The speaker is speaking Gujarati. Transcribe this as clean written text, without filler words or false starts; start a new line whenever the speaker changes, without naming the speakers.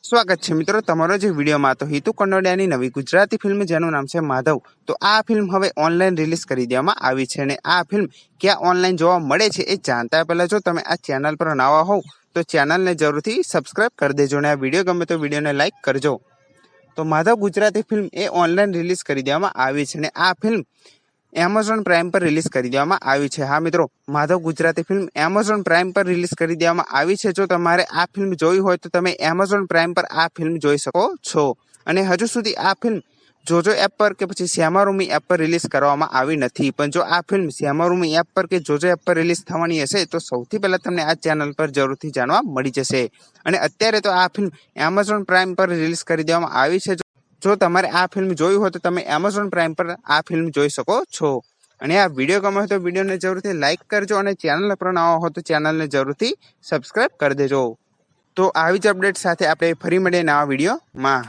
સ્વાગત છે મિત્રો તમારો જે વિડીયોમાં તો હિતુ કનોડિયાની નવી ગુજરાતી ફિલ્મ જેનું નામ છે માધવ. તો આ ફિલ્મ હવે ઓનલાઈન રિલીઝ કરી દેવામાં આવી છે અને આ ફિલ્મ ક્યાં ઓનલાઈન જોવા મળે છે એ જાણતા પહેલા જો તમે આ ચેનલ પર નવા હોવ તો ચેનલને જરૂરથી સબસ્ક્રાઇબ કરી દેજો અને આ વિડીયો ગમે તો વિડીયોને લાઇક કરજો. તો માધવ ગુજરાતી ફિલ્મ એ ઓનલાઈન રિલીઝ કરી દેવામાં આવી છે અને આ ફિલ્મ એમેઝોન પ્રાઇમ પર રિલીઝ કરી દેવામાં આવી છે. હા મિત્રો, Madhav Gujarati film Amazon prime પર રિલીઝ કરી દેવામાં આવી છે. જો તમારે આ ફિલ્મ જોઈ હોય તો તમે એમેઝોન પ્રાઇમ પર આ ફિલ્મ જોઈ શકો છો. અને હજુ સુધી આ ફિલ્મ જોજો એપ પર કે પછી શ્યામારૂમી એપ પર રિલીઝ કરવામાં આવી નથી. પણ જો આ ફિલ્મ શ્યામારૂમી એપ પર કે જોજો એપ પર રિલીઝ થવાની હશે તો સૌથી પહેલા તમને આ ચેનલ પર જરૂરથી જાણવા મળી જશે. અને અત્યારે તો આ ફિલ્મ એમેઝોન પ્રાઇમ પર રિલીઝ કરી દેવામાં આવી છે. જો તમારે આ ફિલ્મ જોઈ હોય તો તમે એમેઝોન પ્રાઇમ પર આ ફિલ્મ જોઈ શકો છો. અને આ વિડીયો ગમે તો વિડીયોને જરૂરથી લાઇક કરજો અને ચેનલ પર નવા હો તો ચેનલને જરૂરથી સબસ્ક્રાઇબ કરી દેજો. તો આવી જ અપડેટ સાથે આપણે ફરી મળીએ નવા વિડીયોમાં.